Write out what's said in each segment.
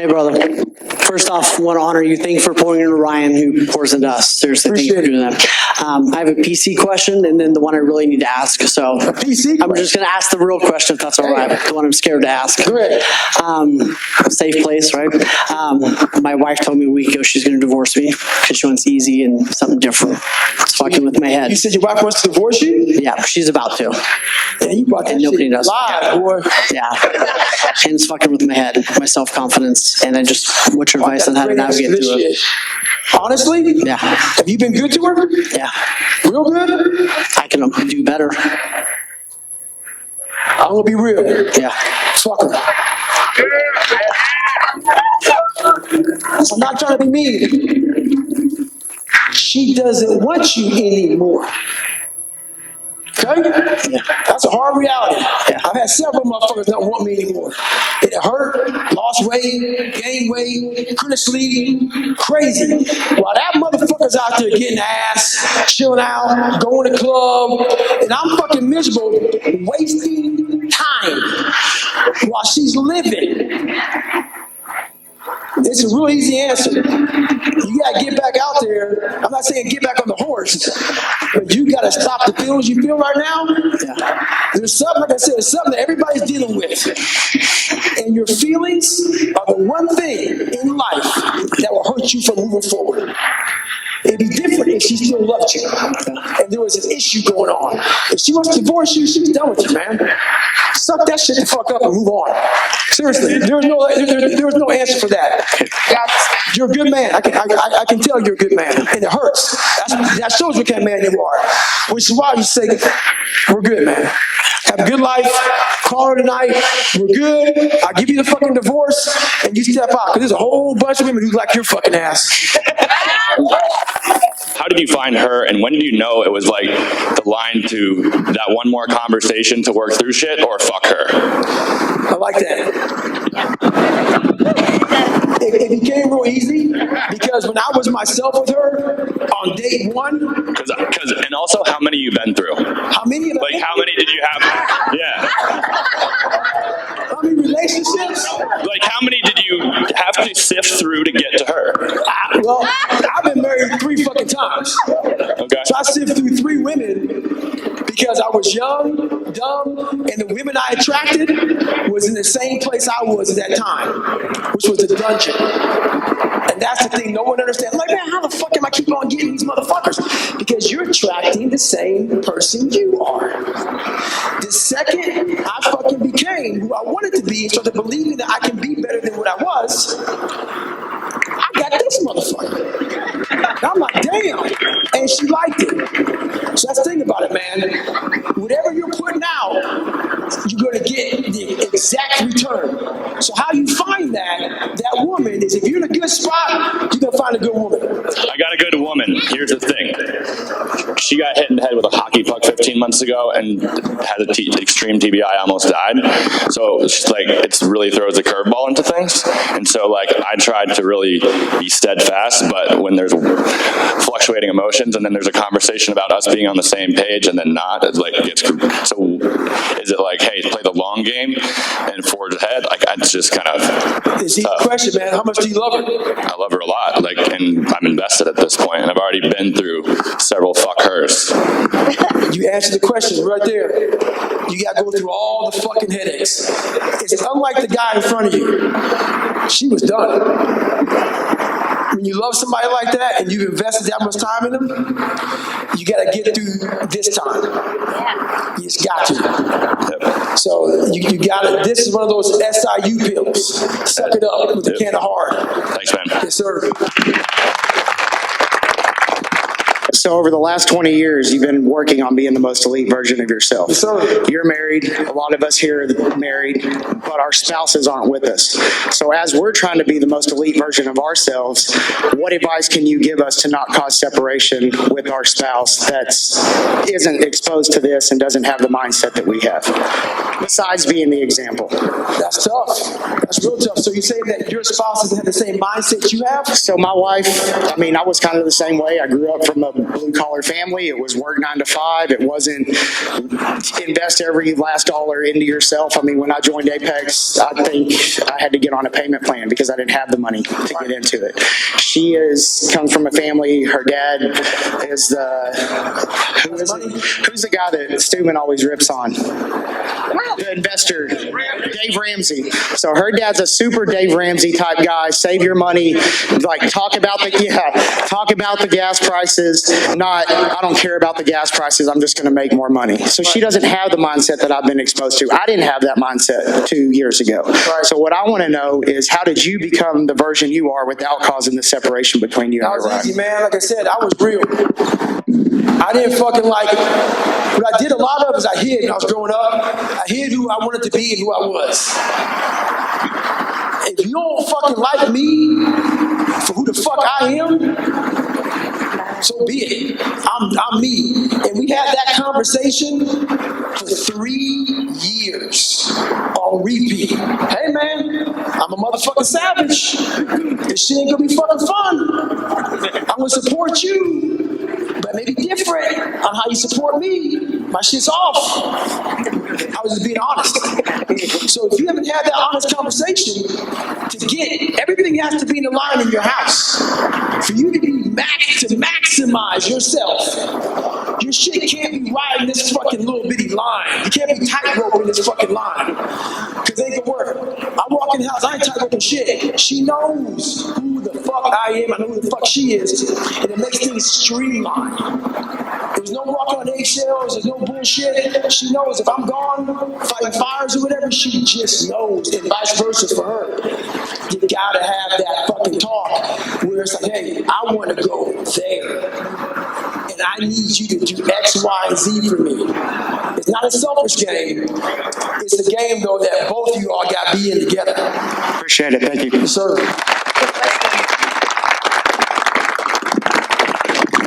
Hey, brother. First off, want to honor you. Thank you for pouring into Ryan, who pours into us. Seriously, thank you for doing that. I have a PC question, and then the one I really need to ask. So a PC? I'm just going to ask the real question, if that's all right. The one I'm scared to ask. Great. Safe place, right? My wife told me a week ago she's going to divorce me because she wants easy and something different. It's fucking with my head. You said your wife wants to divorce you? Yeah, she's about to. Yeah, you brought that And nobody shit knows. live, boy. Yeah. And it's fucking with my head, my self-confidence, and I just, what's your advice on how to navigate through it? Honestly? Yeah. Have you been good to her? Yeah. Real good? I can do better. I'm gonna be real. Yeah. Fuck her. I'm not trying to be mean. She doesn't want you anymore. Okay? Yeah. That's a hard reality. Yeah. I've had several motherfuckers not want me anymore. It hurt, lost weight, gained weight, couldn't sleep, crazy. While that motherfucker's out there getting ass, chilling out, going to club, and I'm fucking miserable, wasting time while she's living. It's a real easy answer. You gotta get back out there. I'm not saying get back on the horse, but you gotta stop the feelings you feel right now. Yeah. There's something, like I said, there's something that everybody's dealing with. And your feelings are the one thing in life that will hurt you from moving forward. It'd be different if she still loved you and there was an issue going on. If she wants to divorce you, she's done with you, man. Suck that shit the fuck up and move on. Seriously, there's no answer for that. You're a good man. I can tell you're a good man, and it hurts. That shows what kind of man you are. Which is why you say, we're good, man. Have a good life. Call her tonight. We're good. I'll give you the fucking divorce, and you step out. Because there's a whole bunch of women who like your fucking ass. How did you find her, and when did you know it was like the line to that one more conversation to work through shit, or fuck her? I like that. It became real easy because when I was myself with her on date one. Because, and also, how many you been through? How many? Like, how many did you have? Yeah. How many relationships? Like, how many did you have to sift through to get to her? Well, I've been married 3 fucking times. Okay. So I sifted through 3 women because I was young, dumb, and the women I attracted was in the same place I was at that time, which was the dungeon. And that's the thing no one understands. Like, man, how the fuck am I keep on getting these motherfuckers? Because you're attracting the same person you are. The second I fucking became who I wanted to be and started believing that I can be better than what I was, I got this motherfucker. And I'm like, damn. And she liked it. So that's the thing about it, man. Whatever you're putting out, you're going to get the exact return. So how you find that woman is if you're in a good spot, you're going to find a good woman. I got a good woman. Here's the thing. She got hit in the head with a hockey puck 15 months ago and had an extreme TBI, almost died. So it's like, it really throws a curveball into things. And so like, I tried to really be steadfast, but when there's fluctuating emotions and then there's a conversation about us being on the same page and then not, it's like, so is it like, hey, play the long game and forge ahead? Like, it's just kind of It's the question, man. How much do you love her? I love her a lot, like, and I'm invested at this point, and I've already been through several fuck hers. You answered the question right there. You got to go through all the fucking headaches. It's unlike the guy in front of you. She was done. When you love somebody like that and you've invested that much time in them, you got to get through this time. You just got to. Yep. So you got to. This is one of those SIU pills. Suck it up with a can of hard. Thanks, man. Yes, sir. So over the last 20 years, you've been working on being the most elite version of yourself. Yes, sir. You're married. A lot of us here are married, but our spouses aren't with us. So as we're trying to be the most elite version of ourselves, what advice can you give us to not cause separation with our spouse that isn't exposed to this and doesn't have the mindset that we have, besides being the example? That's tough. That's real tough. So you say that your spouse doesn't have the same mindset you have? So my wife, I was kind of the same way. I grew up from a blue collar family. It was work 9 to 5. It wasn't invest every last dollar into yourself. I mean, when I joined Apex, I think I had to get on a payment plan because I didn't have the money to get into it. She comes from a family. Her dad is who's the guy that Stewman always rips on? The investor, Dave Ramsey. So her dad's a super Dave Ramsey type guy. Save your money, like talk about the gas prices. Not, I don't care about the gas prices. I'm just going to make more money. So she doesn't have the mindset that I've been exposed to. I didn't have that mindset 2 years ago. So what I want to know is, how did you become the version you are without causing the separation between you and your wife? That was easy, man. Like I said, I was real. I didn't fucking like it. What I did a lot of is I hid when I was growing up. I hid who I wanted to be and who I was. If you don't fucking like me for who the fuck I am, so be it. I'm me. And we had that conversation for 3 years on repeat. Hey man, I'm a motherfucking savage. This shit ain't gonna be fucking fun. I'm gonna support you, but maybe different on how you support me. My shit's off. I was just being honest. So if you haven't had that honest conversation, everything has to be in line in your house. For you to maximize yourself, your shit can't be riding this fucking little bitty line. You can't be tightroping this fucking line. Because it ain't gonna work. I walk in the house, I ain't tightroping shit. She knows who the fuck I am, I know who the fuck she is, and it makes things streamlined. There's no walking on eggshells, there's no bullshit. She knows if I'm gone fighting fires or whatever, she just knows, and vice versa for her. You gotta have that fucking talk where it's like, hey, I wanna go there, and I need you to do X, Y, and Z for me. It's not a selfish game. It's a game, though, that both of you all got to be in together. Appreciate it. Thank you. Yes, sir.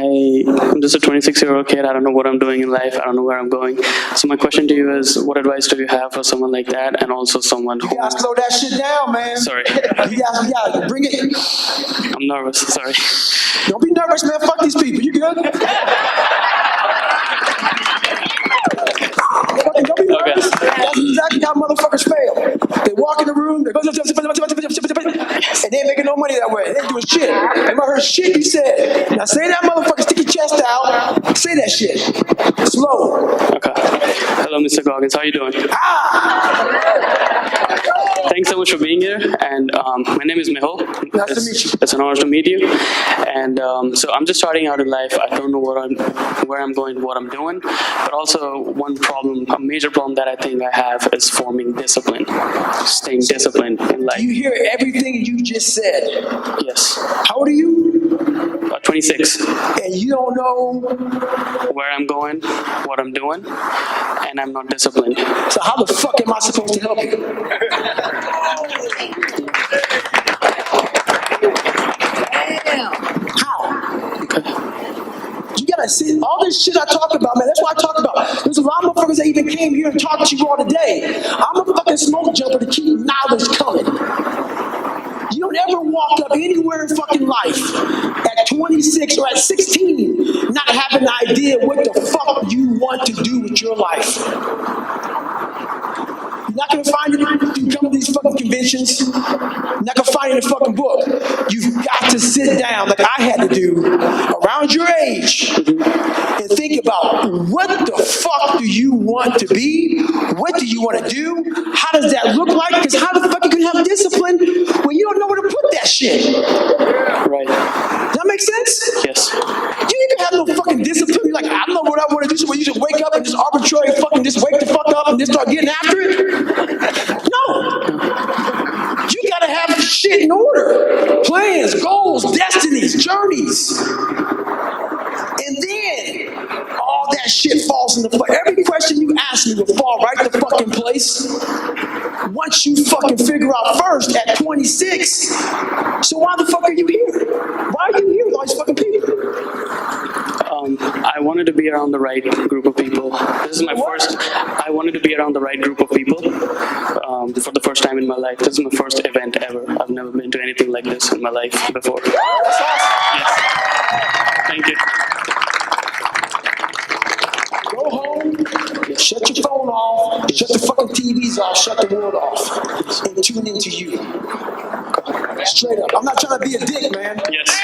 I'm just a 26-year-old kid. I don't know what I'm doing in life. I don't know where I'm going. So my question to you is, what advice do you have for someone like that, and also someone who... You gotta slow that shit down, man. Sorry. You gotta bring it. I'm nervous. Sorry. Don't be nervous, man. Fuck these people. You good? Fucking don't be nervous. Okay. That's exactly how motherfuckers fail. They walk in the room, they and they ain't making no money that way. They ain't doing shit. They might heard shit you said. Now say that motherfucker, stick your chest out. Say that shit. Slow. Okay. Hello, Mr. Goggins. How are you doing? Thanks so much for being here. And my name is Mehul. Nice to meet you. It's an honor to meet you. And so I'm just starting out in life. I don't know where I'm going, what I'm doing. But also one problem, a major problem that I think I have is forming discipline, staying disciplined in life. You hear everything you just said. Yes. How old are you? 26. And you don't know. Where I'm going, what I'm doing, and I'm not disciplined. So how the fuck am I supposed to help you? How? You gotta see all this shit I talk about, man. That's what I talk about. There's a lot of motherfuckers that even came here and talked to you all today. I'm a fucking smoke jumper to keep knowledge coming. You don't ever walk up anywhere in fucking life at 26 or at 16 not having an idea what the fuck you want to do with your life. You're not gonna find it through coming to these fucking conventions. You're not gonna find it in a fucking book. You've got to sit down like I had to do around your age and think about, what the fuck do you want to be? What do you want to do? How does that look like? Because how the fuck you can have discipline when you don't know where to put that shit? Right. Does that make sense? Yes. You ain't gonna have no fucking discipline. You're like, I don't know what I want to do, so you just wake up and just arbitrary fucking just wake the fuck up and just start getting after it? No. You gotta have shit in order. Plans, goals, destinies, journeys. And then all that shit falls into place. Every question you ask me will fall right to fucking place once you fucking figure out first at 26. So why the fuck are you here? Why are you here with all these fucking people? I wanted to be around the right group of people. This is my first. I wanted to be around the right group of people for the first time in my life. This is my first event ever. I've never been to anything like this in my life before. That's awesome. Yes. Thank you. Shut your phone off, shut the fucking TVs off, shut the world off, and tune into you. Straight up. I'm not trying to be a dick, man. Yes.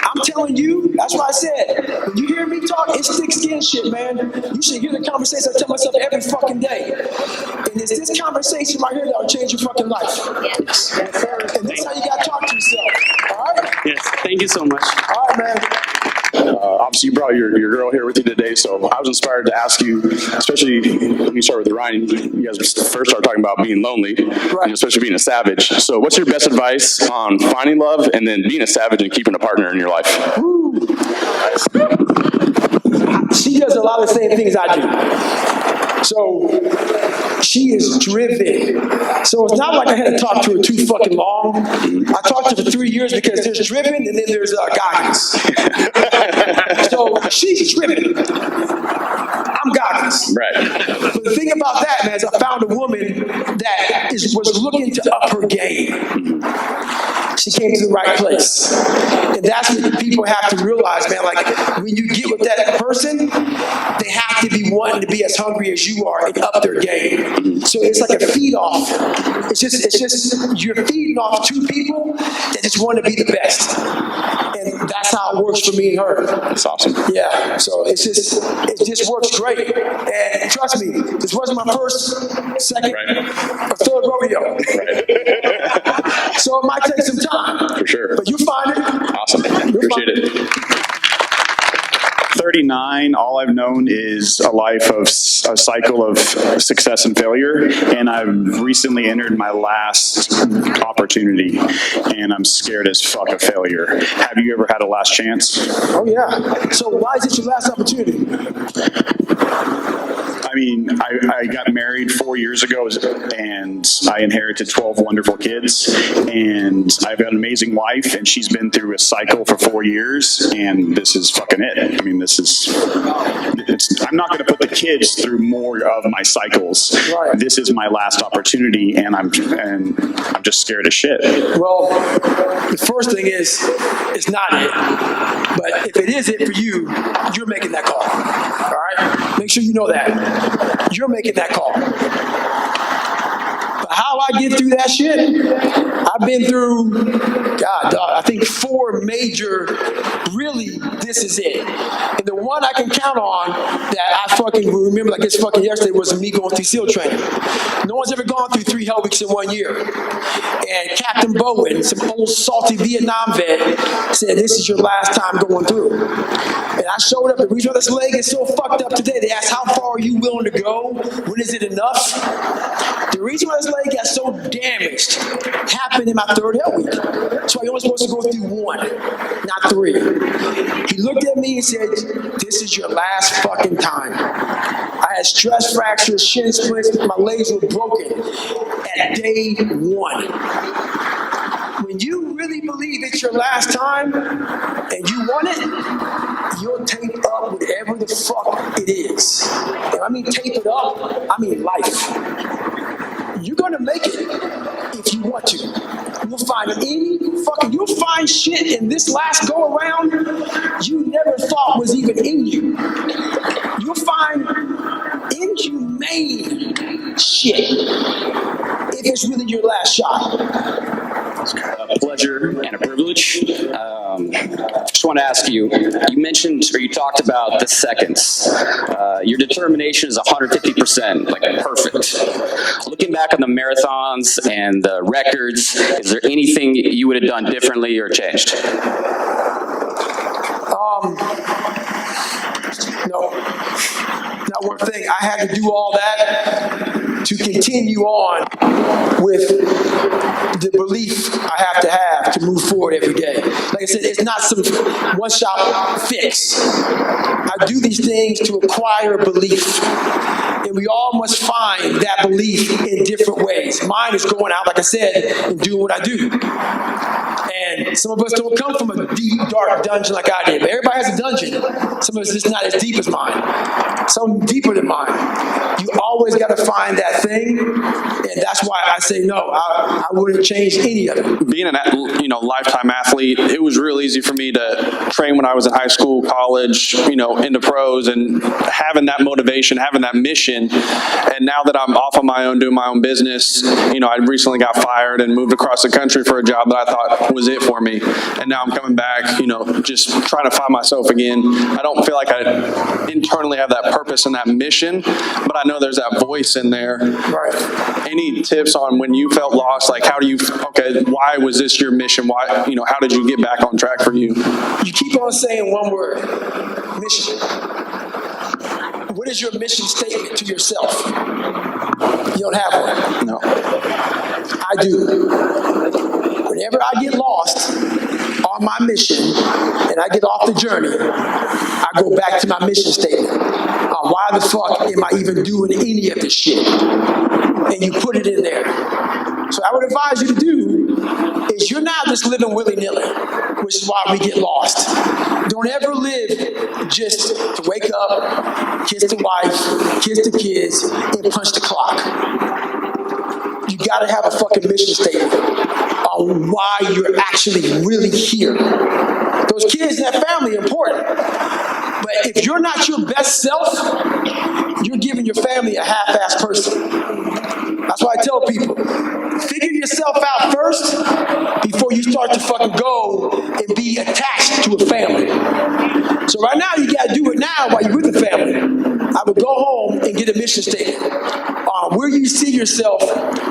I'm telling you, that's why I said, when you hear me talk, it's thick skin shit, man. You should hear the conversation I tell myself every fucking day. And it's this conversation right here that will change your fucking life. Yes. And this is how you gotta talk to yourself. All right? Yes. Thank you so much. All right, man. Obviously, you brought your girl here with you today, so I was inspired to ask you, especially when you start with Ryan, you guys first started talking about being lonely, and especially being a savage. So what's your best advice on finding love and then being a savage and keeping a partner in your life? She does a lot of the same things I do. So she is driven. So it's not like I had to talk to her too fucking long. I talked to her for 3 years because there's driven and then there's Goggins. So she's driven. I'm Goggins. Right. But the thing about that, man, is I found a woman that was looking to up her game. She came to the right place. And that's what people have to realize, man. Like, when you get with that person, they have to be wanting to be as hungry as you are and up their game. So it's like a feed off. It's just you're feeding off two people that just want to be the best. And that's how it works for me and her. That's awesome. Yeah, so it just works great. And trust me, this wasn't my first, second, or third rodeo. Right. So it might take some time. For sure. But you find it. Awesome. Appreciate it. 39, all I've known is a life of a cycle of success and failure, and I've recently entered my last opportunity, and I'm scared as fuck of failure. Have you ever had a last chance? Oh, yeah. So why is it your last opportunity? I mean, I got married 4 years ago, and I inherited 12 wonderful kids, and I've got an amazing wife, and she's been through a cycle for 4 years, and this is fucking it. I mean, I'm not going to put the kids through more of my cycles. Right. This is my last opportunity, and I'm just scared as shit. Well, the first thing is, it's not it. But if it is it for you, you're making that call. All right? Make sure you know that. You're making that call. But how I get through that shit, I've been through, God, dog, I think 4 major, really, this is it. And the one I can count on that I fucking remember like it's fucking yesterday was me going through SEAL training. No one's ever gone through 3 hell weeks in 1 year. And Captain Bowen, some old salty Vietnam vet, said, this is your last time going through. And I showed up, the reason why this leg is so fucked up today, they asked, how far are you willing to go? When is it enough? The reason why this leg got so damaged happened in my 3rd hell week. So I only supposed to go through 1, not 3. He looked at me and said, this is your last fucking time. I had stress fractures, shin splints, my legs were broken at day 1. When you really believe it's your last time and you want it, you'll tape up whatever the fuck it is. And I mean tape it up, I mean life. You're gonna make it if you want to. You'll find shit in this last go around you never thought was even in you. You'll find inhumane shit if it's really your last shot. A pleasure and a privilege. Just want to ask you, you mentioned or you talked about the seconds. Your determination is 150%, like perfect. Looking back on the marathons and the records, is there anything you would have done differently or changed? No, not one thing. I had to do all that to continue on with the belief I have to move forward every day. Like I said, it's not some one-shot fix. I do these things to acquire belief. And we all must find that belief in different ways. Mine is going out, like I said, and doing what I do. And some of us don't come from a deep, dark dungeon like I did. But everybody has a dungeon. Some of us just not as deep as mine. Some deeper than mine. You always got to find that thing, and that's why I say no. I wouldn't change any of it. Being an lifetime athlete, it was real easy for me to train when I was in high school, college, into pros, and having that motivation, having that mission. And now that I'm off on my own, doing my own business, I recently got fired and moved across the country for a job that I thought was it for me. And now I'm coming back, just trying to find myself again. I don't feel like I internally have that purpose and that mission, but I know there's that voice in there. Right. Any tips on when you felt lost? Like, why was this your mission? Why, how did you get back on track for you? You keep on saying one word, mission. What is your mission statement to yourself? You don't have one. No. I do. Whenever I get lost on my mission and I get off the journey, I go back to my mission statement. Why the fuck am I even doing any of this shit? And you put it in there. So I would advise you to do is you're not just living willy-nilly, which is why we get lost. Don't ever live just to wake up, kiss the wife, kiss the kids, and punch the clock. You gotta have a fucking mission statement on why you're actually really here. Those kids and that family are important. But if you're not your best self, you're giving your family a half-assed person. That's why I tell people, figure yourself out first before you start to fucking go and be attached to a family. So right now, you gotta do it now while you're with the family. I would go home and get a mission statement on where you see yourself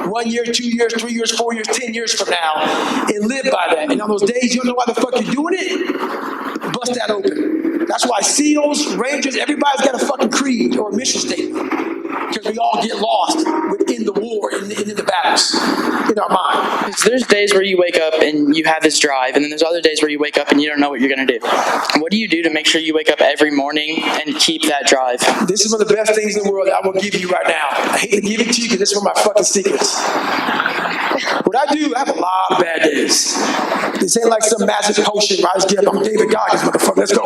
1 year, 2 years, 3 years, 4 years, 10 years from now, and live by that. And on those days you don't know why the fuck you're doing it, bust that open. That's why SEALs, Rangers, everybody's got a fucking creed or a mission statement. Because we all get lost within the war and in the battles in our mind. There's days where you wake up and you have this drive, and then there's other days where you wake up and you don't know what you're going to do. What do you do to make sure you wake up every morning and keep that drive? This is one of the best things in the world that I will give you right now. I hate to give it to you because this is one of my fucking secrets. What I do, I have a lot of bad days. This ain't like some magic potion where I just get up, I'm David Goggins, motherfucker, let's go.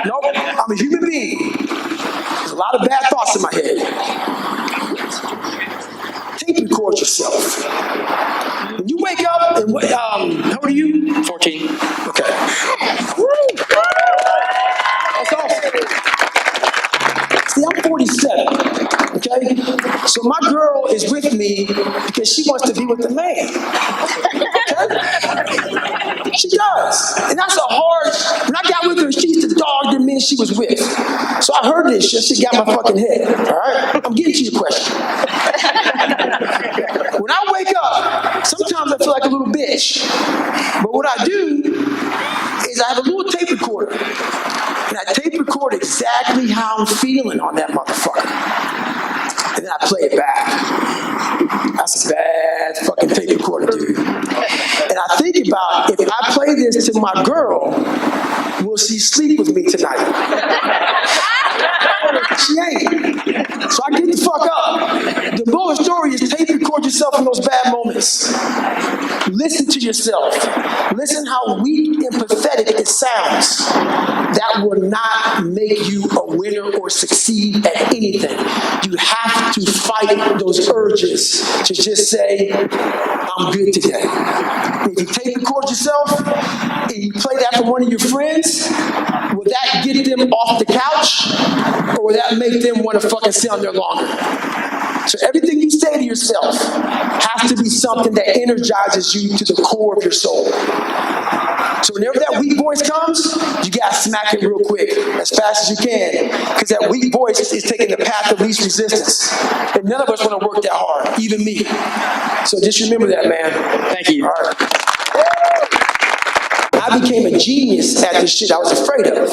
Nope, I'm a human being. There's a lot of bad thoughts in my head. Tape record yourself. When you wake up, and how old are you? 14. Okay. Woo! That's awesome. See, I'm 47, okay? So my girl is with me because she wants to be with the man, okay? She does. And that's a hard, when I got with her, she's the dog the men she was with. So I heard this shit, she got my fucking head, all right? I'm getting to your question. When I wake up, sometimes I feel like a little bitch. But what I do is I have a little tape recorder. And I tape record exactly how I'm feeling on that motherfucker. And then I play it back. That's a bad fucking tape recorder, dude. And I think about, if I play this to my girl, will she sleep with me tonight? She ain't. So I get the fuck up. The moral story is tape record yourself in those bad moments. Listen to yourself. Listen how weak and pathetic it sounds. That will not make you a winner or succeed at anything. You have to fight those urges to just say, I'm good today. If you tape record yourself and you play that for one of your friends, will that get them off the couch? Or will that make them want to fucking sit on there longer? So everything you say to yourself has to be something that energizes you to the core of your soul. So whenever that weak voice comes, you gotta smack it real quick, as fast as you can, because that weak voice is taking the path of least resistance. And none of us want to work that hard, even me. So just remember that, man. Thank you. All right. I became a genius at the shit I was afraid of.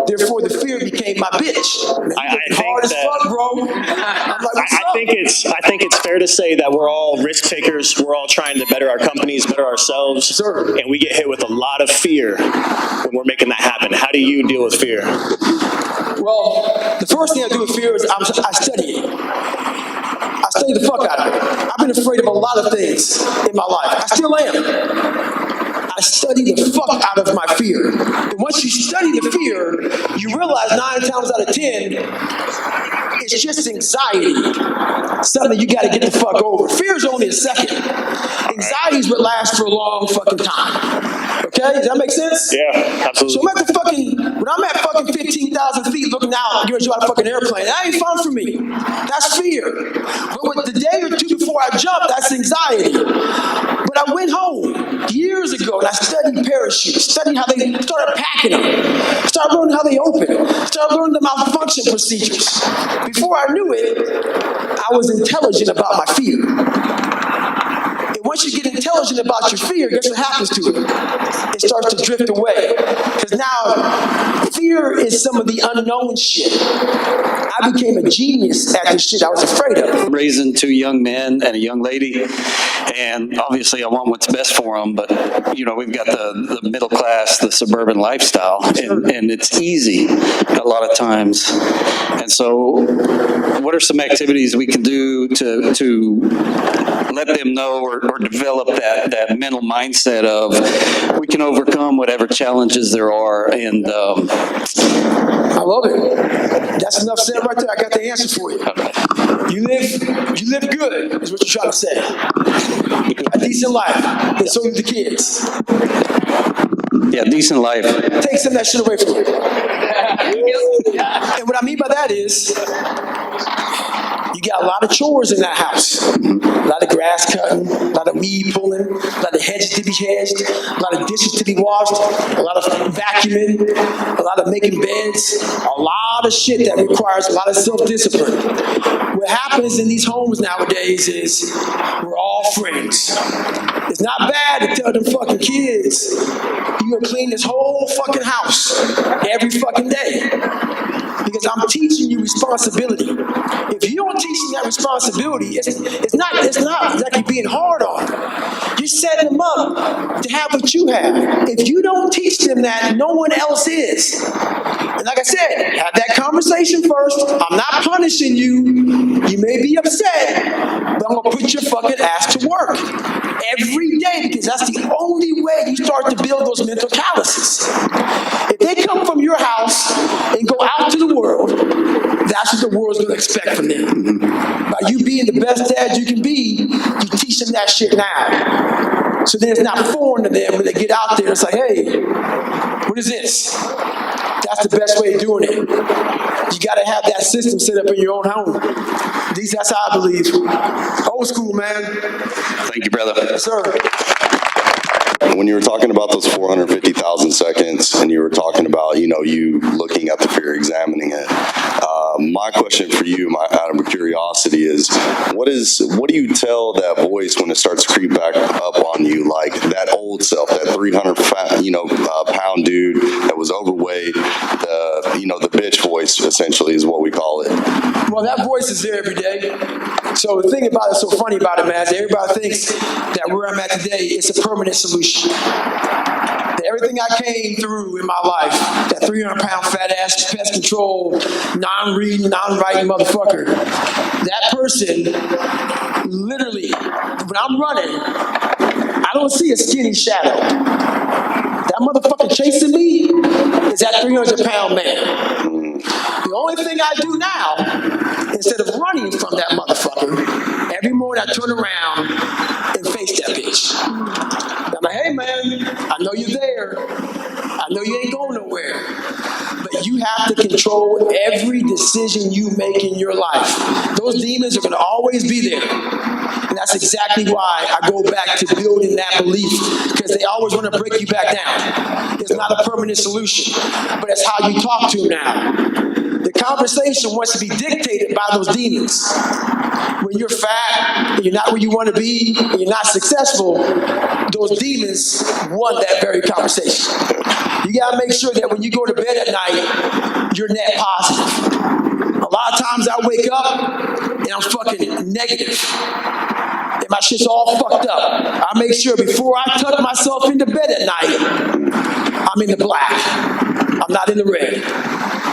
Therefore, the fear became my bitch. Man, I think hard as that- fuck, bro. I'm like, what's up? I think it's fair to say that we're all risk takers. We're all trying to better our companies, better ourselves, Sir. and we get hit with a lot of fear when we're making that happen. How do you deal with fear? Well, the first thing I do with fear is I study it. I study the fuck out of it. I've been afraid of a lot of things in my life. I still am. I study the fuck out of my fear. And once you study the fear, you realize 9 times out of 10, It's just anxiety. Something you got to get the fuck over. Fear is only a second. Anxiety is what lasts for a long fucking time. Okay? Does that make sense? Yeah, absolutely. So when I'm at fucking 15,000 feet looking out, you're a fucking airplane. That ain't fun for me. That's fear. But with the day or two before I jump, that's anxiety. But I went home years ago and I studied parachutes, studied how they started packing them, started learning how they open, started learning the malfunction procedures. Before I knew it, I was intelligent about my fear. And once you get intelligent about your fear, guess what happens to it? It starts to drift away. Because now, fear is some of the unknown shit. I became a genius at the shit I was afraid of. I'm raising two young men and a young lady, and obviously I want what's best for them, but, we've got the middle class, the suburban lifestyle, and it's easy a lot of times. And so what are some activities we can do to let them know or develop that mental mindset of we can overcome whatever challenges there are? And I love it. That's enough said right there. I got the answer for you. You live good, is what you're trying to say. A decent life, and so do the kids. yeah, decent life. Take some of that shit away from you. And what I mean by that is, you got a lot of chores in that house. A lot of grass cutting, a lot of weed pulling, a lot of hedges to be hedged, a lot of dishes to be washed, a lot of vacuuming, a lot of making beds, a lot of shit that requires a lot of self-discipline. What happens in these homes nowadays is we're all friends. It's not bad to tell them fucking kids, you gonna clean this whole fucking house every fucking day. Because I'm teaching you responsibility. If you don't teach them that responsibility, it's not exactly being hard on them. You're setting them up to have what you have. If you don't teach them that, no one else is. And like I said, have that conversation first. I'm not punishing you. You may be upset, but I'm gonna put your fucking ass to work every day, because that's the only way you start to build those mental calluses. If they come from your house and go out to the world, that's what the world's gonna expect from them. By you being the best dad you can be, you teach them that shit now. So then it's not foreign to them when they get out there. It's like, hey, what is this? That's the best way of doing it. You gotta have that system set up in your own home. At least that's how I believe. Old school, man. Thank you, brother. Yes, sir. When you were talking about those 450,000 seconds and you were talking about, you looking at the fear, examining it, my question for you, out of curiosity, is what do you tell that voice when it starts to creep back up on you, like that old self, that 300 pound dude that was overweight, the bitch voice essentially is what we call it. Well, that voice is there every day. So the thing about it, so funny about it, man, is everybody thinks that where I'm at today, it's a permanent solution. That everything I came through in my life, that 300-pound fat ass, pest control, non-reading, non-writing motherfucker, that person, literally, when I'm running, I don't see a skinny shadow. That motherfucker chasing me is that 300-pound man. The only thing I do now, instead of running from that motherfucker, every morning I turn around and face that bitch. I'm like, hey man, I know you're there. I know you ain't going nowhere. But you have to control every decision you make in your life. Those demons are going to always be there. And that's exactly why I go back to building that belief, because they always want to break you back down. It's not a permanent solution, but it's how you talk to them now. The conversation wants to be dictated by those demons. When you're fat, and you're not where you want to be, and you're not successful, those demons want that very conversation. You gotta make sure that when you go to bed at night, you're net positive. A lot of times I wake up and I'm fucking negative. And my shit's all fucked up. I make sure before I tuck myself into bed at night, I'm in the black. I'm not in the red.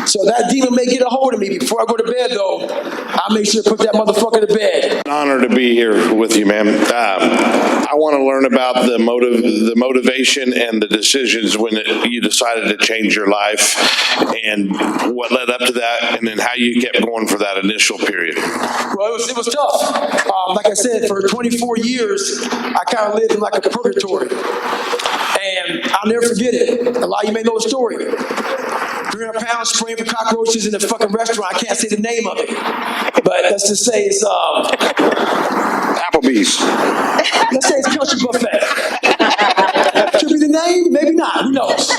So that demon may get a hold of me. Before I go to bed, though, I'll make sure to put that motherfucker to bed. An honor to be here with you, man. I want to learn about the motivation and the decisions when you decided to change your life, and what led up to that, and then how you kept going for that initial period. Well, it was tough. Like I said, for 24 years, I kind of lived in like a purgatory. And I'll never forget it. A lot of you may know the story. 300 pounds spraying for cockroaches in a fucking restaurant. I can't say the name of it. But let's just say it's Applebee's. Let's say it's Country Buffet. Could be the name, maybe not, who knows?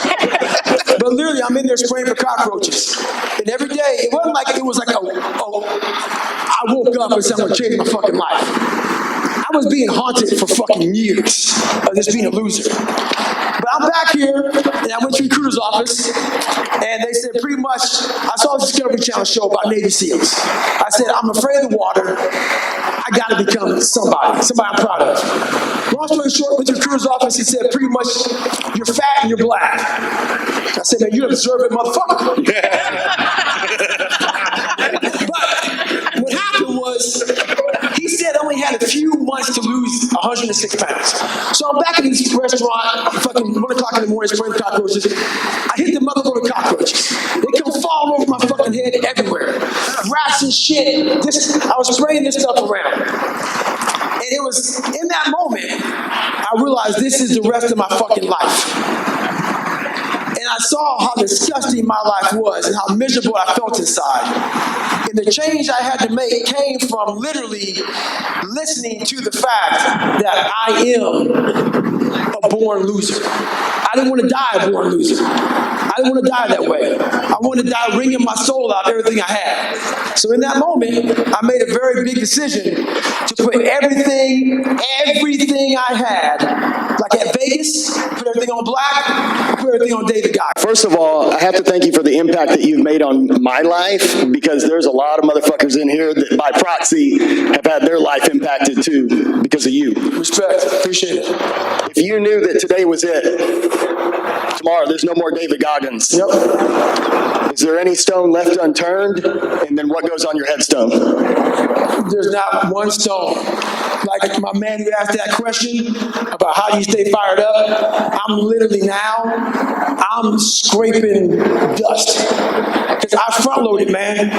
But literally, I'm in there spraying for cockroaches. And every day, it wasn't like it was like I woke up and said, I'm gonna change my fucking life. I was being haunted for fucking years of just being a loser. But I'm back here, and I went to the recruiter's office, and they said pretty much, I saw the Discovery Channel show about Navy SEALs. I said, I'm afraid of the water. I gotta become somebody I'm proud of. Long story short, went to the recruiter's office, he said, pretty much, you're fat and you're black. I said, man, you're an observant motherfucker. But what happened was, he said I only had a few months to lose 106 pounds. So I'm back in this restaurant, fucking 1 o'clock in the morning, spraying cockroaches. I hit the motherfucker cockroaches. They come falling over my fucking head everywhere. Rats and shit. I was spraying this stuff around. And it was in that moment, I realized this is the rest of my fucking life. And I saw how disgusting my life was and how miserable I felt inside. And the change I had to make came from literally listening to the fact that I am a born loser. I didn't want to die a born loser. I didn't want to die that way. I wanted to die wringing my soul out of everything I had. So in that moment, I made a very big decision to put everything I had, like at Vegas, put everything on black, put everything on David Goggins. First of all, I have to thank you for the impact that you've made on my life, because there's a lot of motherfuckers in here that by proxy have had their life impacted too because of you. Respect, appreciate it. If you knew that today was it, tomorrow there's no more David Goggins. Yep. Is there any stone left unturned? And then what goes on your headstone? There's not one stone. Like my man who asked that question about how do you stay fired up, I'm literally I'm scraping dust. Because I front loaded, man.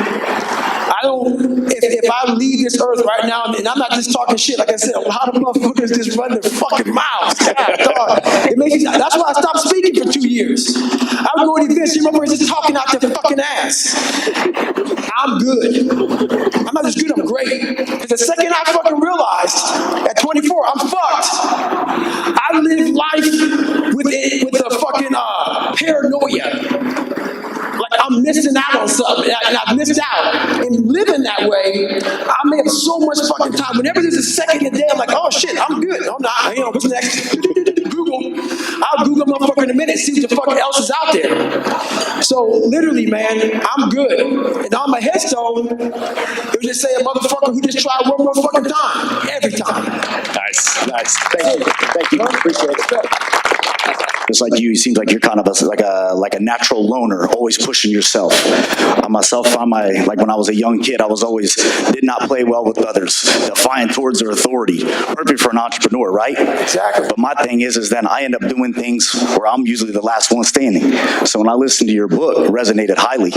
If I leave this earth right now, and I'm not just talking shit, like I said, a lot of motherfuckers just run their fucking mouths. God, dog. That's why I stopped speaking for 2 years. I would go to events, you motherfuckers just talking out their fucking ass. I'm good. I'm not just good, I'm great. Because the second I fucking realized, at 24, I'm fucked. I live life with a fucking paranoia. Like I'm missing out on something, and I've missed out. And living that way, I may have so much fucking time. Whenever there's a second a day, I'm like, oh shit, I'm good. I'm not, what's next? Google. I'll Google motherfucker in a minute, see what the fuck else is out there. So literally, man, I'm good. And on my headstone, it would just say a motherfucker who just tried one more fucking time. Every time. Nice. Thank you. Appreciate it. Just like you, it seems like you're kind of like a natural loner, always pushing yourself. Myself, like when I was a young kid, I did not play well with others, defiant towards their authority. Perfect for an entrepreneur, right? Exactly. But my thing is then I end up doing things where I'm usually the last one standing. So when I listened to your book, it resonated highly.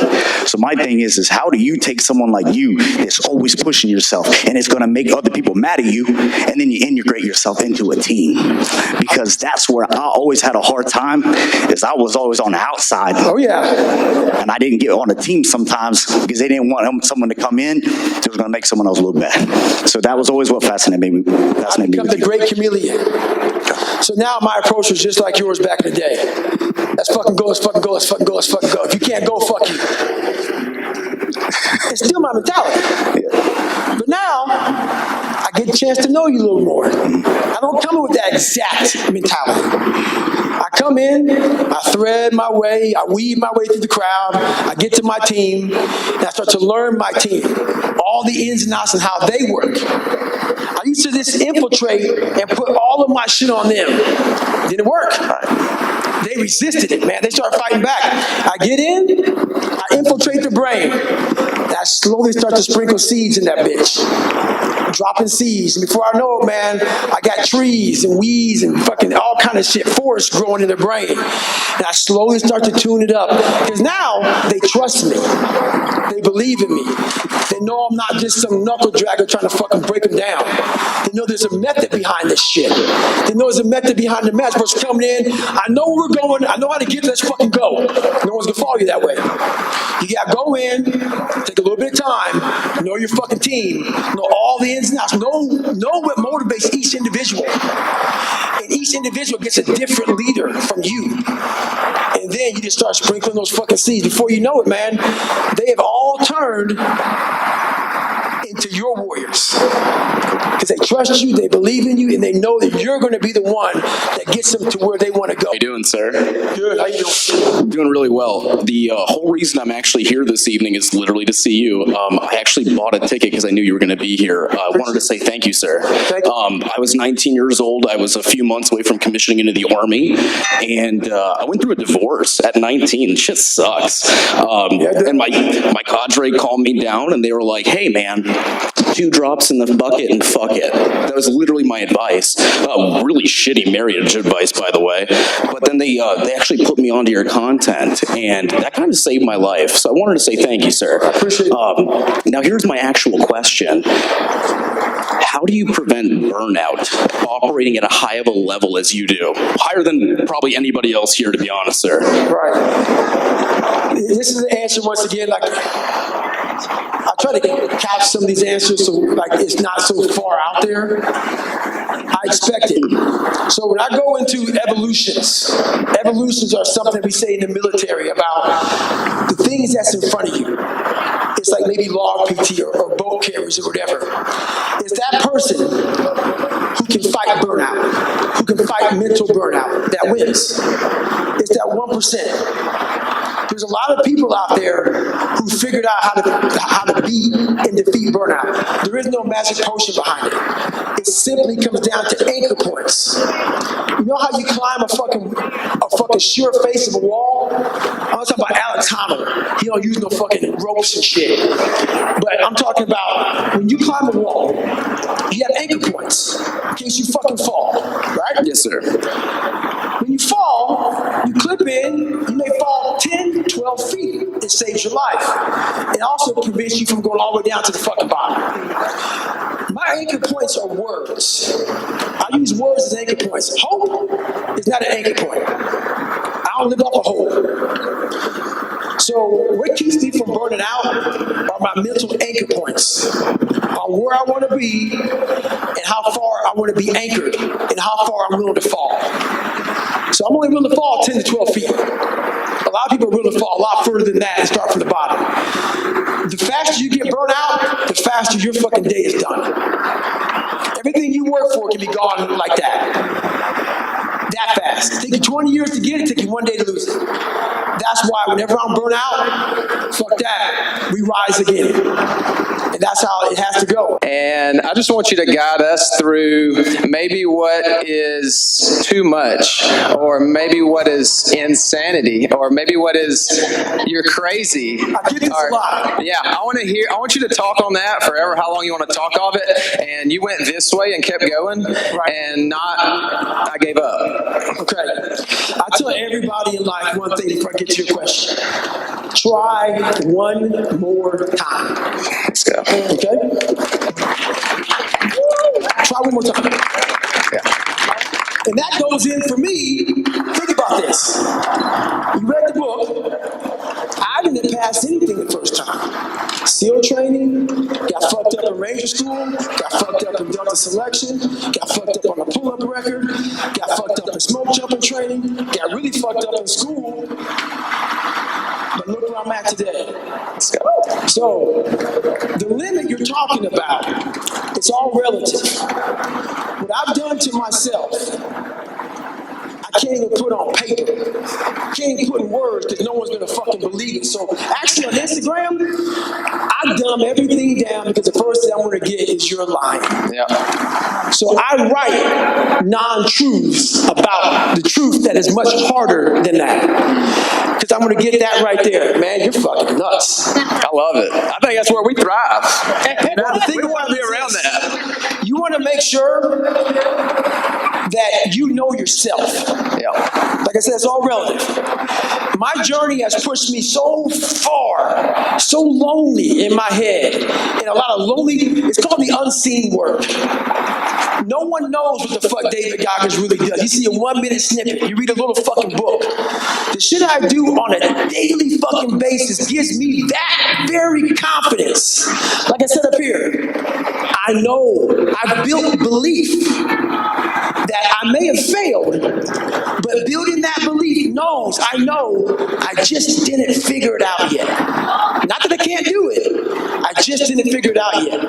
So my thing is how do you take someone like you that's always pushing yourself, and it's going to make other people mad at you, and then you integrate yourself into a team? Because that's where I always had a hard time, is I was always on the outside. Oh yeah. And I didn't get on a team sometimes because they didn't want someone to come in that was going to make someone else look bad. So that was always what fascinated me. I become the great chameleon. So now my approach was just like yours back in the day. Let's fucking go, let's fucking go, let's fucking go, let's fucking go. If you can't go, fuck you. It's still my mentality. But now, I get a chance to know you a little more. I don't come in with that exact mentality. I come in, I thread my way, I weave my way through the crowd, I get to my team, and I start to learn my team, all the ins and outs and how they work. I used to just infiltrate and put all of my shit on them. Didn't work. They resisted it, man. They started fighting back. I get in, I infiltrate the brain, and I slowly start to sprinkle seeds in that bitch. Dropping seeds. And before I know it, man, I got trees and weeds and fucking all kind of shit, forests growing in their brain. And I slowly start to tune it up. Because now they trust me. They believe in me. They know I'm not just some knuckle dragger trying to fucking break them down. They know there's a method behind this shit. They know there's a method behind the match. But coming in, I know where we're going. I know how to get. Let's fucking go. No one's gonna follow you that way. You gotta go in, take a little bit of time, know your fucking team, know all the ins and outs, know what motivates each individual. And each individual gets a different leader from you. And then you just start sprinkling those fucking seeds. Before you know it, man, they have all turned into your warriors. Because they trust you, they believe in you, and they know that you're going to be the one that gets them to where they want to go. How you doing, sir? Good, how you doing? I'm doing really well. The whole reason I'm actually here this evening is literally to see you. I actually bought a ticket because I knew you were going to be here. I wanted to say thank you, sir. Thank you. I was 19 years old. I was a few months away from commissioning into the Army, and I went through a divorce at 19. Shit sucks. And my cadre calmed me down, and they were like, hey, man, 2 drops in the bucket and fuck it. That was literally my advice. Really shitty marriage advice, by the way. But then they actually put me onto your content, and that kind of saved my life. So I wanted to say thank you, sir. I appreciate it. Now here's my actual question. How do you prevent burnout operating at a high of a level as you do? Higher than probably anybody else here, to be honest, sir. Right. This is the answer once again, like, I try to couch some of these answers so like it's not so far out there. I expect it. So when I go into evolutions are something we say in the military about the things that's in front of you. It's like maybe log PT or boat carriers or whatever. It's that person who can fight burnout, who can fight mental burnout, that wins. It's that 1%. There's a lot of people out there who figured out how to beat and defeat burnout. There is no magic potion behind it. It simply comes down to anchor points. You know how you climb a fucking sure face of a wall? I'm talking about Alex Honnold. He don't use no fucking ropes and shit. But I'm talking about when you climb a wall, you have anchor points in case you fucking fall, right? Yes, sir. When you fall, you clip in, you may fall 10, 12 feet. It saves your life. It also prevents you from going all the way down to the fucking bottom. My anchor points are words. I use words as anchor points. Hope is not an anchor point. I don't live off a hope. So what keeps me from burning out are my mental anchor points on where I want to be and how far I want to be anchored and how far I'm willing to fall. So I'm only willing to fall 10 to 12 feet. A lot of people are willing to fall a lot further than that and start from the bottom. The faster you get burnt out, the faster your fucking day is done. Everything you work for can be gone like that. That fast. It takes you 20 years to get it, it takes you 1 day to lose it. That's why whenever I'm burnt out, fuck that, we rise again. And that's how it has to go. And I just want you to guide us through maybe what is too much, or maybe what is insanity, or maybe what is you're crazy. I get this a lot. Yeah, I want you to talk on that forever, how long you want to talk of it. And you went this way and kept going, right. And I gave up. Okay. I tell everybody in life one thing before I get to your question. Try one more time. Let's go. Okay? Try one more time. Yeah. And that goes in for me. Think about this. You read the book. I didn't pass anything the first time. SEAL training, got fucked up in Ranger School, got fucked up in Delta Selection, got fucked up on a pull-up record, got fucked up in smoke jumping training, got really fucked up in school. But look where I'm at today. Let's go. So, the limit you're talking about, it's all relative. What I've done to myself, I can't even put on paper. I can't even put in words because no one's going to fucking believe it. So, actually on Instagram, I dumb everything down because the first thing I'm going to get is you're lying. Yeah. So I write non-truths about the truth that is much harder than that. Because I'm going to get that right there. Man, you're fucking nuts. I love it. I think that's where we thrive. Now, the thing We want to be about around this is, that. you want to make sure that you know yourself. Yeah. Like I said, it's all relative. My journey has pushed me so far, so lonely in my head, and a lot of lonely, it's called the unseen work. No one knows what the fuck David Goggins really does. You see a 1 minute snippet, you read a little fucking book. The shit I do on a daily fucking basis gives me that very confidence. Like I said up here, I know, I've built belief that I may have failed, but building that belief knows, I know, I just didn't figure it out yet. Not that I can't do it, I just didn't figure it out yet.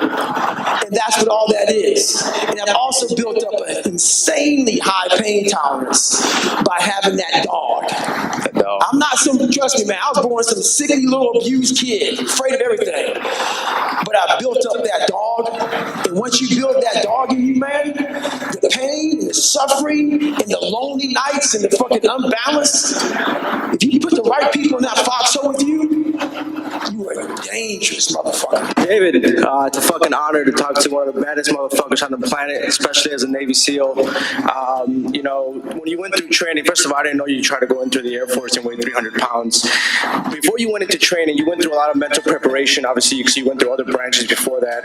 And that's what all that is. And I've also built up an insanely high pain tolerance by having that dog. I'm not some, trust me, man, I was born some sickly little abused kid, afraid of everything. But I built up that dog, and once you build that dog in you, man, the pain and the suffering and the lonely nights and the fucking unbalance, if you put the right people in that foxhole with you, you are a dangerous motherfucker. David, it's a fucking honor to talk to one of the baddest motherfuckers on the planet, especially as a Navy SEAL. You know, when you went through training, first of all, I didn't know you tried to go into the Air Force and weigh 300 pounds. Before you went into training, you went through a lot of mental preparation, obviously, because you went through other branches before that.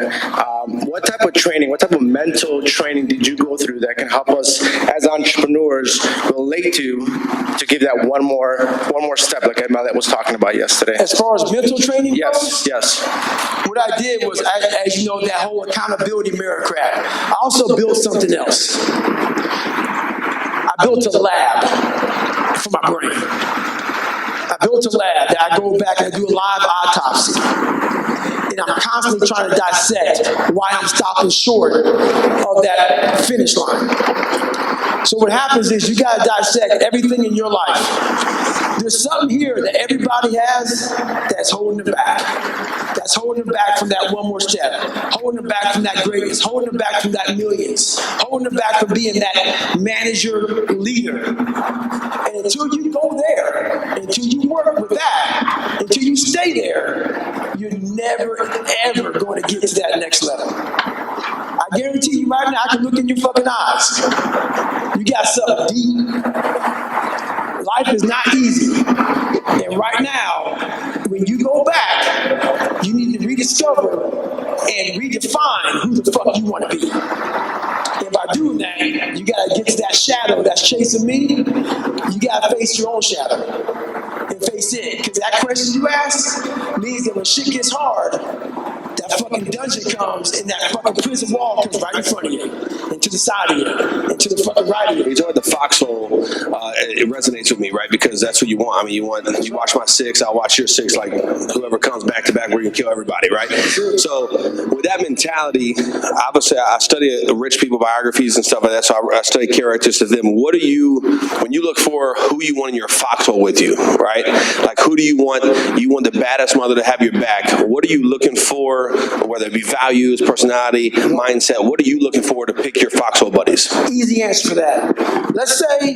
What type of training, what type of mental training did you go through that can help us as entrepreneurs relate to give that one more step like Ed was talking about yesterday? As far as mental training goes, yes. what I did was, as you know, that whole accountability mirror crap. I also built something else. I built a lab for my brain. I built a lab that I go back and I do a live autopsy. And I'm constantly trying to dissect why I'm stopping short of that finish line. So what happens is you gotta dissect everything in your life. There's something here that everybody has that's holding them back. That's holding them back from that one more step. Holding them back from that greatness. Holding them back from that millions. Holding them back from being that manager leader. And until you go there, until you work with that, until you stay there, you're never, ever going to get to that next level. I guarantee you right now, I can look in your fucking eyes. You got something deep. Life is not easy. And right now, when you go back, you need to rediscover and redefine who the fuck you want to be. And by doing that, you got to get to that shadow that's chasing me. You got to face your own shadow and face it. Because that question you ask means that when shit gets hard, that fucking dungeon comes and that fucking prison wall comes right in front of you, and to the side of you, and to the fucking right of you. You talk about the foxhole, it resonates with me, right? Because that's what you want. I mean, you watch my 6, I'll watch your 6, like whoever comes back to back, we're gonna kill everybody, right? So with that mentality, obviously I study rich people biographies and stuff like that, so I study characters of them. What do you, when you look for who you want in your foxhole with you, right? Like who do you want? You want the baddest mother to have your back. What are you looking for? Whether it be values, personality, mindset, what are you looking for to pick your foxhole buddies? Easy answer for that. Let's say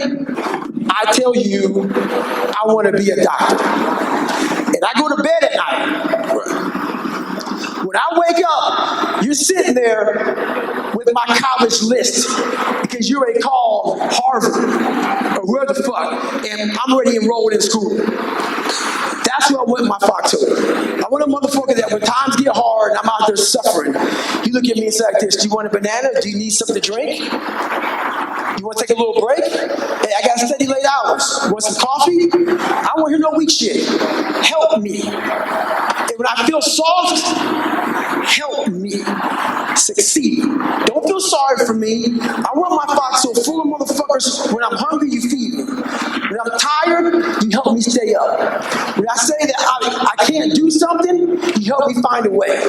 I tell you I want to be a doctor, and I go to bed at night. When I wake up, you're sitting there with my college list because you already called Harvard or where the fuck, and I'm already enrolled in school. That's what I want in my foxhole. I want a motherfucker that when times get hard and I'm out there suffering, you look at me and say like this: do you want a banana? Do you need something to drink? You want to take a little break? Hey, I got steady late hours. Want some coffee? I don't want to hear no weak shit. Help me. And when I feel soft, help me succeed. Don't feel sorry for me. I want my foxhole full of motherfuckers. When I'm hungry, you feed me. When I'm tired, you help me stay up. When I say that I can't do something, you help me find a way.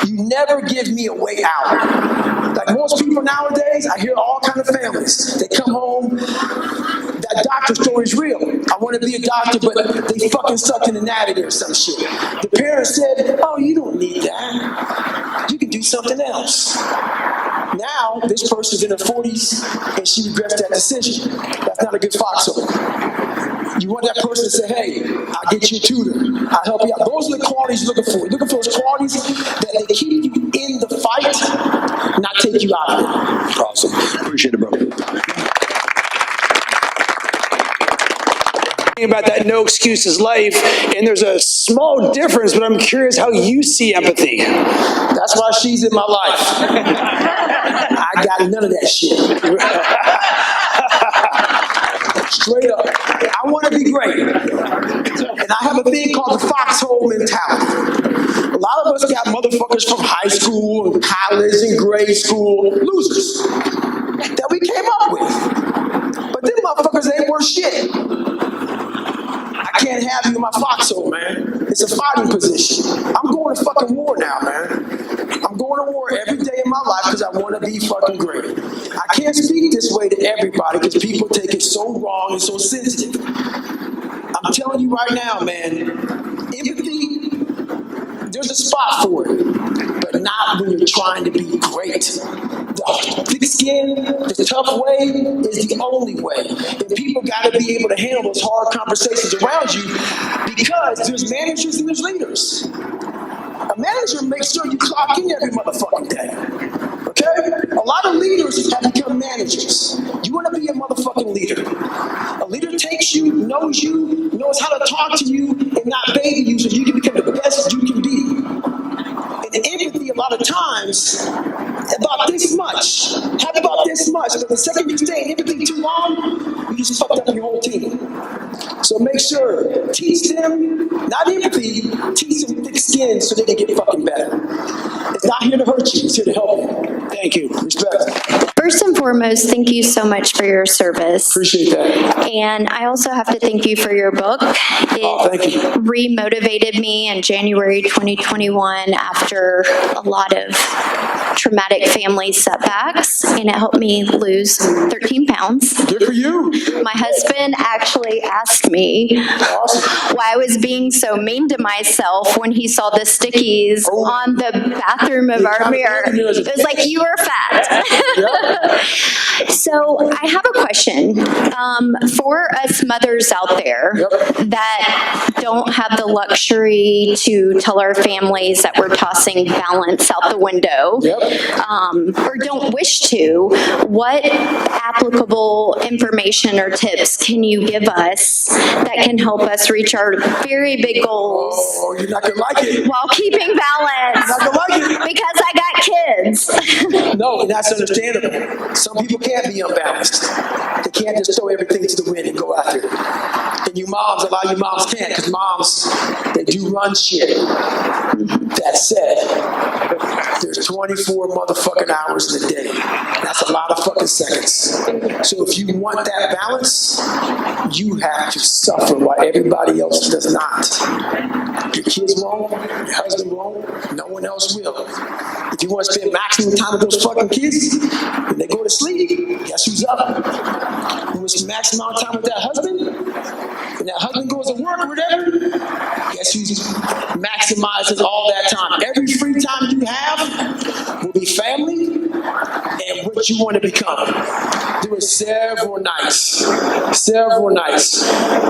You never give me a way out. Like most people nowadays, I hear all kinds of families. They come home, that doctor story is real. I want to be a doctor, but they fucking sucked in anatomy or some shit. The parents said, oh, you don't need that. You can do something else. Now, this person's in her 40s and she regrets that decision. That's not a good foxhole. You want that person to say, hey, I'll get you a tutor. I'll help you out. Those are the qualities you're looking for. You're looking for those qualities that they keep you in the fight, not take you out of it. Awesome. Appreciate it, bro. About that no excuses life, and there's a small difference, but I'm curious how you see empathy. That's why she's in my life. I got none of that shit. Straight up. I want to be great. And I have a thing called the foxhole mentality. A lot of us got motherfuckers from high school and college and grade school, losers, that we came up with. But them motherfuckers ain't worth shit. I can't have you in my foxhole, man. It's a fighting position. I'm going to fucking war now, man. I'm going to war every day in my life because I want to be fucking great. I can't speak this way to everybody because people take it so wrong and so sensitive. I'm telling you right now, man, empathy, there's a spot for it, but not when you're trying to be great. The thick skin, the tough way is the only way. And people got to be able to handle those hard conversations around you because there's managers and there's leaders. A manager makes sure you clock in every motherfucking day. Okay? A lot of leaders have become managers. You want to be a motherfucking leader. A leader takes you, knows how to talk to you, and not baby you so you can become the best you can be. And empathy, a lot of times, about this much. Have about this much. But the second you stay in empathy too long, you just fucked up your whole team. So make sure, teach them, not empathy, teach them thick skin so they can get fucking better. It's not here to hurt you, it's here to help you. Thank you. Respect. First and foremost, thank you so much for your service. Appreciate that. And I also have to thank you for your book. Thank you. It re-motivated me in January 2021 after a lot of traumatic family setbacks, and it helped me lose 13 pounds. Good for you. My husband actually asked me why I was being so mean to myself when he saw the stickies on the bathroom of our mirror. It was like, you are fat. So I have a question for us mothers out there that don't have the luxury to tell our families that we're tossing balance out the window, or don't wish to. What applicable information or tips can you give us that can help us reach our very big goals? Oh, you're not gonna like it. While keeping balance. You're not gonna like it. Because I got kids. No, and that's understandable. Some people can't be unbalanced. They can't just throw everything to the wind and go after it. And you moms, a lot of you moms can't, because moms, they do run shit. That said, there's 24 motherfucking hours in a day. That's a lot of fucking seconds. So if you want that balance, you have to suffer while everybody else does not. Your kids won't, your husband won't, no one else will. If you want to spend maximum time with those fucking kids, when they go to sleep, guess who's up? You want to spend maximum amount of time with that husband? When that husband goes to work or whatever, guess who's maximizing all that time? Every free time you have will be family and what you want to become. There were several nights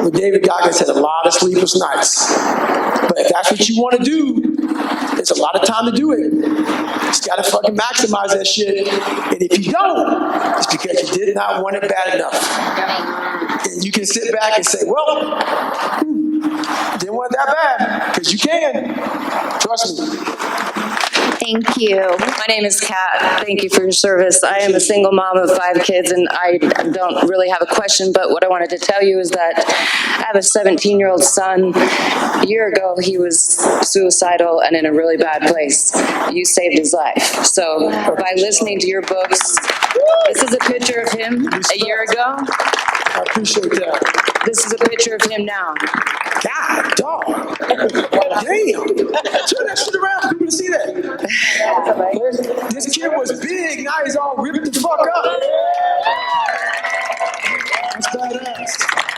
where David Goggins had a lot of sleepless nights. But if that's what you want to do, there's a lot of time to do it. You just gotta fucking maximize that shit. And if you don't, it's because you did not want it bad enough. And you can sit back and say, well, didn't want it that bad, because you can. Trust me. Thank you. My name is Kat. Thank you for your service. I am a single mom of 5 kids, and I don't really have a question, but what I wanted to tell you is that I have a 17-year-old son. A year ago, he was suicidal and in a really bad place. You saved his life. So by listening to your books, this is a picture of him a year ago. I appreciate that. This is a picture of him now. God, dog. Damn. Turn that shit around for people to see that. This kid was big, now he's all ripped the fuck up. That's badass.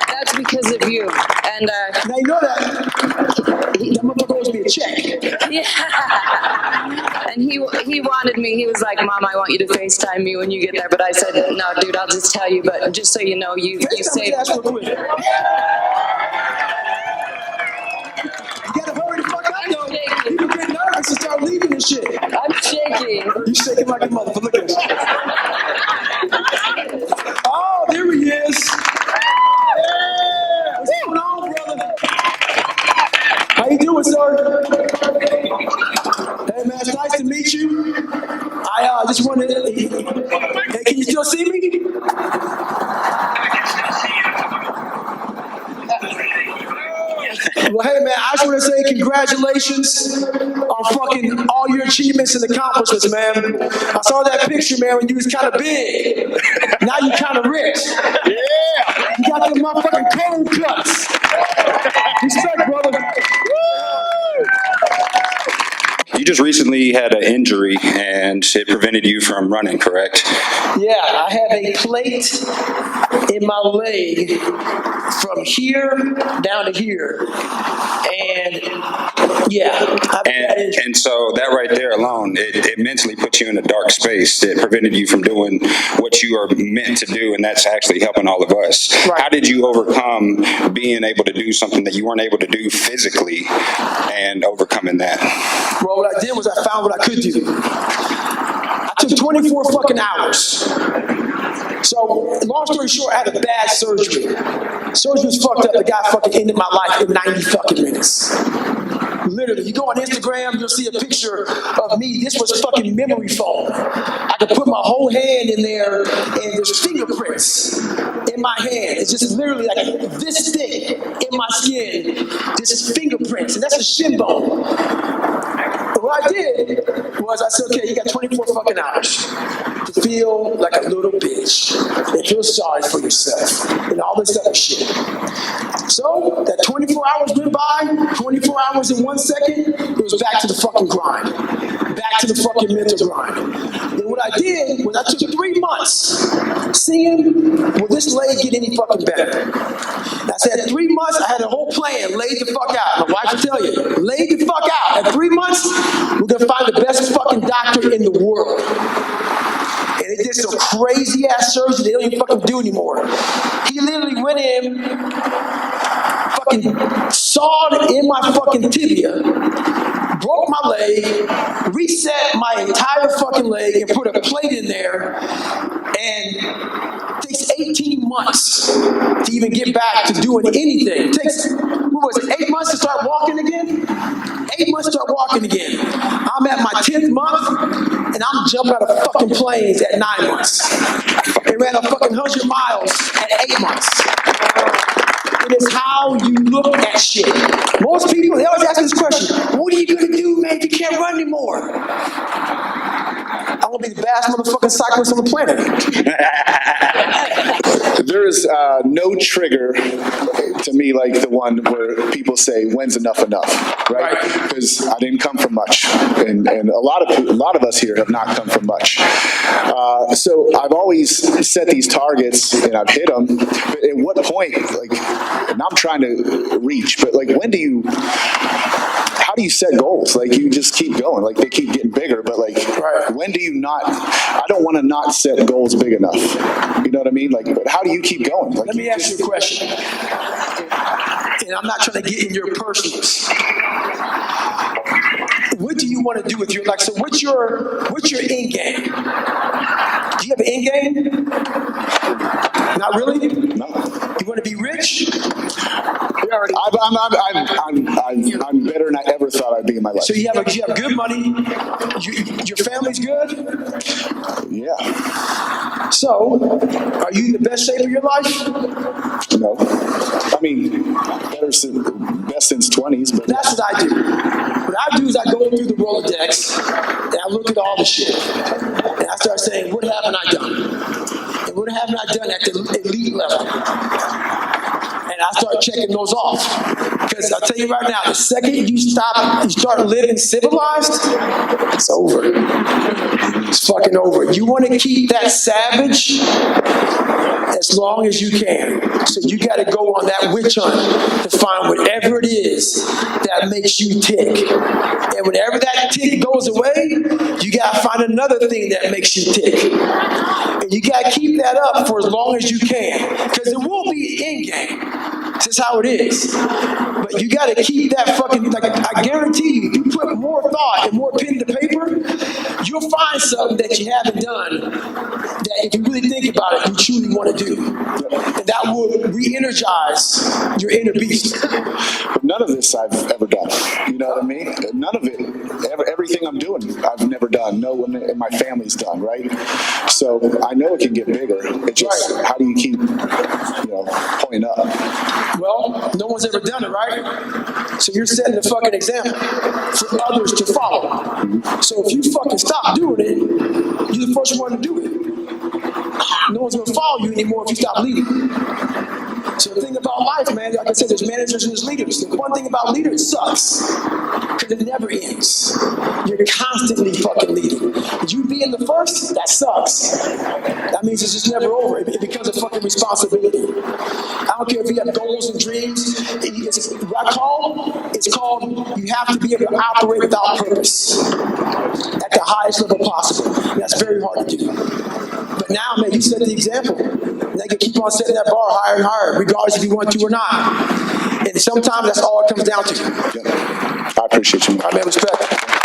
That's because of you. And now you know that. That motherfucker was owes me a check. Yeah. And he wanted me, he was like, Mom, I want you to FaceTime me when you get there. But I said, no, dude, I'll just tell you. But just so you know, you saved. You gotta hurry the fuck up, though. People get nervous and start leaving and shit. I'm shaking. You shaking like a motherfucker. Look at this. Oh, there he is. Yeah. What's going on, brother? How you doing, sir? Hey, man, it's nice to meet you. I just wanted to... Hey, can you still see me? Well, hey, man, I just want to say congratulations on fucking all your achievements and accomplishments, man. I saw that picture, man, when you was kind of big. Now you kind of rich. Yeah. You got them motherfucking cold cuts. Respect, brother. You just recently had an injury and it prevented you from running, correct? Yeah, I have a plate in my leg from here down to here. And yeah. And so that right there alone, it mentally puts you in a dark space that prevented you from doing what you are meant to do, and that's actually helping all of us. Right. How did you overcome being able to do something that you weren't able to do physically and overcoming that? Well, what I did was I found what I could do. I took 24 fucking hours. So, long story short, I had a bad surgery. Surgery was fucked up. The guy fucking ended my life in 90 fucking minutes. Literally, you go on Instagram, you'll see a picture of me. This was fucking memory foam. I could put my whole hand in there, and there's fingerprints in my hand. It's just literally like this thick in my skin. This is fingerprints, and that's a shin bone. What I did was I said, okay, you got 24 fucking hours to feel like a little bitch and feel sorry for yourself and all this other shit. So that 24 hours went by, 24 hours and 1 second, it was back to the fucking grind. Back to the fucking mental grind. And what I did was I took 3 months seeing, will this leg get any fucking better? And I said 3 months, I had a whole plan, laid the fuck out. My wife will tell you, laid the fuck out. At 3 months, we're gonna find the best fucking doctor in the world. And they did some crazy ass surgery they don't even fucking do anymore. He literally went in, fucking sawed in my fucking tibia, broke my leg, reset my entire fucking leg, and put a plate in there, and it takes 18 months to even get back to doing anything. It takes, what was it, 8 months to start walking again? 8 months to start walking again. I'm at my 10th month, and I'm jumping out of fucking planes at 9 months. And ran a fucking 100 miles at 8 months. It is how you look at shit. Most people, they always ask me this question, what are you gonna do, man, if you can't run anymore? I'm gonna be the best motherfucking cyclist on the planet. There is no trigger to me like the one where people say, when's enough enough, right? Because I didn't come from much, and a lot of us here have not come from much. So I've always set these targets and I've hit them. But at what point, like, and I'm trying to reach, but like, when do you? How do you set goals? Like, you just keep going. Like, they keep getting bigger, but like, when do you not? I don't want to not set goals big enough. You know what I mean? Like, but how do you keep going? Like, let me ask you a question. And I'm not trying to get in your personals. What do you want to do with your life? So what's your end game? Do you have an end game? Not really? No. You want to be rich? I'm better than I ever thought I'd be in my life. So you have good money. Your family's good. Yeah. So, are you in the best shape of your life? No. I mean, best since 20s, but that's what I do. What I do is I go through the Rolodex and I look at all the shit, and I start saying, what haven't I done? And what haven't I done at the elite level? And I start checking those off. Because I'll tell you right now, the second you start living civilized, it's over. It's fucking over. You want to keep that savage as long as you can. So you got to go on that witch hunt to find whatever it is that makes you tick. And whenever that tick goes away, you got to find another thing that makes you tick. And you got to keep that up for as long as you can, because it will be an end game. This is how it is. But you got to keep that fucking, like, I guarantee you, if you put more thought and more pen to paper, you'll find something that you haven't done that if you really think about it, you truly want to do. And that will re-energize your inner beast. But none of this I've ever done. You know what I mean? None of it. Everything I'm doing, I've never done. No one in my family's done, right? So I know it can get bigger. It's just, how do you keep, pointing up? Well, no one's ever done it, right? So you're setting the fucking example for others to follow. So if you fucking stop doing it, you're the first one to do it. No one's gonna follow you anymore if you stop leading. So the thing about life, man, like I said, there's managers and there's leaders. The one thing about leaders, it sucks, because it never ends. You're constantly fucking leading. You being the first, that sucks. That means it's just never over. It becomes a fucking responsibility. I don't care if you have goals and dreams. It's called you have to be able to operate without purpose at the highest level possible. And that's very hard to do. But now, man, you set the example. Now you can keep on setting that bar higher and higher, regardless if you want to or not. And sometimes that's all it comes down to. I appreciate you. I man, respect.